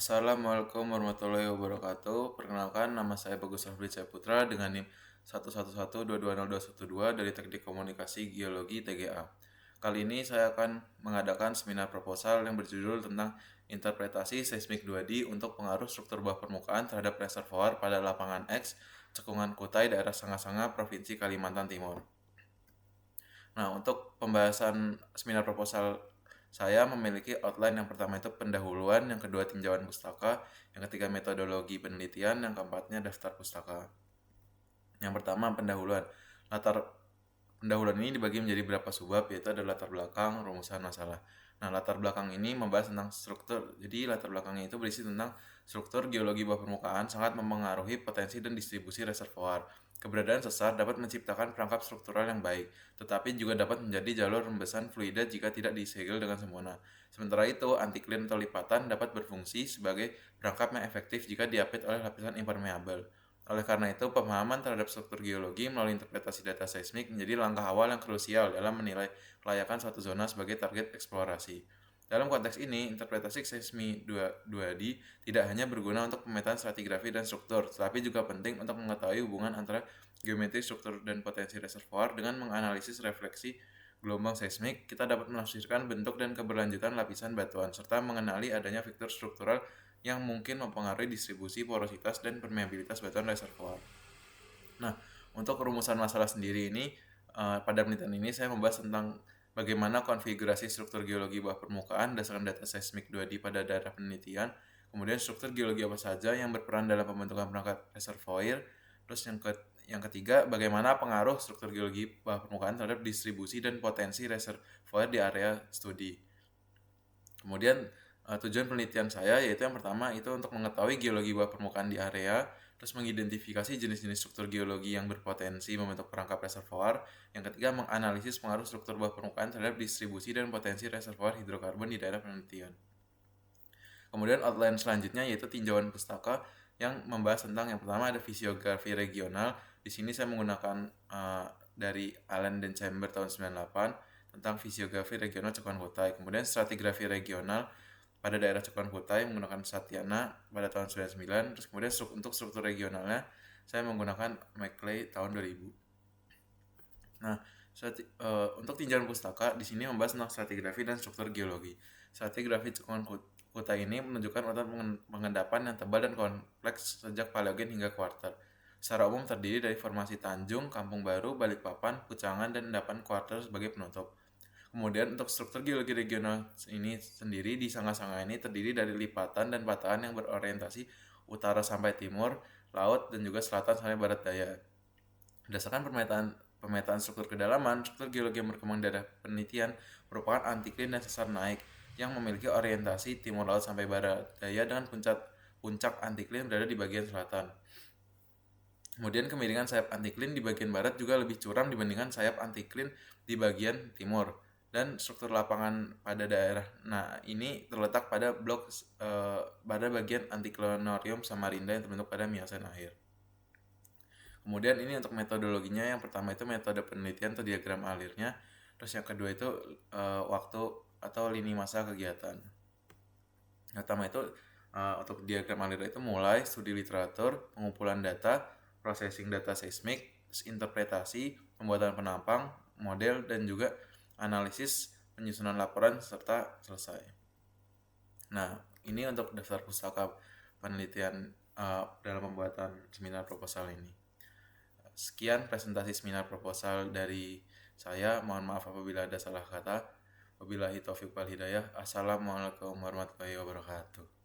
Assalamualaikum warahmatullahi wabarakatuh. Perkenalkan, nama saya Bagus Rafli Putra dengan NIM 111222012 dari Teknik Komunikasi Geologi TGA. Kali ini saya akan mengadakan seminar proposal yang berjudul tentang interpretasi seismik 2D untuk pengaruh struktur bawah permukaan terhadap reservoir pada lapangan X, Cekungan Kutai, daerah Sanga-Sanga, Provinsi Kalimantan Timur. Nah, untuk pembahasan seminar proposal saya memiliki outline. Yang pertama itu pendahuluan, yang kedua tinjauan pustaka, yang ketiga metodologi penelitian, yang keempatnya daftar pustaka. Yang pertama pendahuluan. Pendahuluan ini dibagi menjadi beberapa subbab, yaitu ada latar belakang, rumusan masalah. Nah, latar belakang ini membahas tentang struktur. Jadi latar belakangnya itu berisi tentang struktur geologi bawah permukaan sangat mempengaruhi potensi dan distribusi reservoir. Keberadaan sesar dapat menciptakan perangkap struktural yang baik, tetapi juga dapat menjadi jalur rembesan fluida jika tidak disegel dengan sempurna. Sementara itu, antiklin atau lipatan dapat berfungsi sebagai perangkap yang efektif jika diapit oleh lapisan impermeabel. Oleh karena itu, pemahaman terhadap struktur geologi melalui interpretasi data seismik menjadi langkah awal yang krusial dalam menilai kelayakan suatu zona sebagai target eksplorasi. Dalam konteks ini, interpretasi seismik 2D tidak hanya berguna untuk pemetaan stratigrafi dan struktur, tetapi juga penting untuk mengetahui hubungan antara geometri struktur dan potensi reservoir. Dengan menganalisis refleksi gelombang seismik, kita dapat menafsirkan bentuk dan keberlanjutan lapisan batuan, serta mengenali adanya faktor struktural yang mungkin mempengaruhi distribusi porositas dan permeabilitas batuan reservoir. Nah, untuk rumusan masalah sendiri ini, pada penelitian ini saya membahas tentang bagaimana konfigurasi struktur geologi bawah permukaan berdasarkan data seismik 2D pada daerah penelitian, kemudian struktur geologi apa saja yang berperan dalam pembentukan perangkat reservoir, terus yang ketiga, bagaimana pengaruh struktur geologi bawah permukaan terhadap distribusi dan potensi reservoir di area studi. Kemudian tujuan penelitian saya yaitu yang pertama itu untuk mengetahui geologi bawah permukaan di area, terus mengidentifikasi jenis-jenis struktur geologi yang berpotensi membentuk perangkap reservoir. Yang ketiga, menganalisis pengaruh struktur bawah permukaan terhadap distribusi dan potensi reservoir hidrokarbon di daerah penelitian. Kemudian outline selanjutnya yaitu tinjauan pustaka yang membahas tentang yang pertama ada fisiografi regional. Di sini saya menggunakan dari Allen dan Chamber tahun 98 tentang fisiografi regional Cekungan Kutai. Kemudian stratigrafi regional pada daerah Cekungan Kutai menggunakan Satyana pada tahun 99. Terus kemudian untuk struktur regionalnya saya menggunakan McClay tahun 2000. Nah, untuk tinjauan pustaka di sini membahas tentang stratigrafi dan struktur geologi. Stratigrafi Cekungan Kutai ini menunjukkan urutan pengendapan yang tebal dan kompleks sejak Paleogen hingga Kuarter. Secara umum terdiri dari formasi Tanjung, Kampung Baru, Balikpapan, Pucangan, dan endapan Kuarter sebagai penutup. Kemudian untuk struktur geologi regional ini sendiri di Sanga-Sanga ini terdiri dari lipatan dan patahan yang berorientasi utara sampai timur, laut, dan juga selatan sampai barat daya. Berdasarkan pemetaan struktur kedalaman, struktur geologi yang berkembang daerah penelitian merupakan antiklin dan sesar naik yang memiliki orientasi timur laut sampai barat daya dengan puncak antiklin berada di bagian selatan. Kemudian kemiringan sayap antiklin di bagian barat juga lebih curam dibandingkan sayap antiklin di bagian timur. Dan struktur lapangan pada daerah ini terletak pada blok pada bagian antiklinorium Samarinda yang terbentuk pada Miocene akhir. Kemudian ini untuk metodologinya, yang pertama itu metode penelitian atau diagram alirnya, terus yang kedua itu waktu atau lini masa kegiatan. Yang pertama itu untuk diagram alir itu mulai studi literatur, pengumpulan data, processing data seismik, interpretasi, pembuatan penampang, model, dan juga analisis penyusunan laporan serta selesai. Nah, ini untuk daftar pustaka penelitian dalam pembuatan seminar proposal ini. Sekian presentasi seminar proposal dari saya. Mohon maaf apabila ada salah kata. Wabillahi taufiq wal hidayah. Assalamualaikum warahmatullahi wabarakatuh.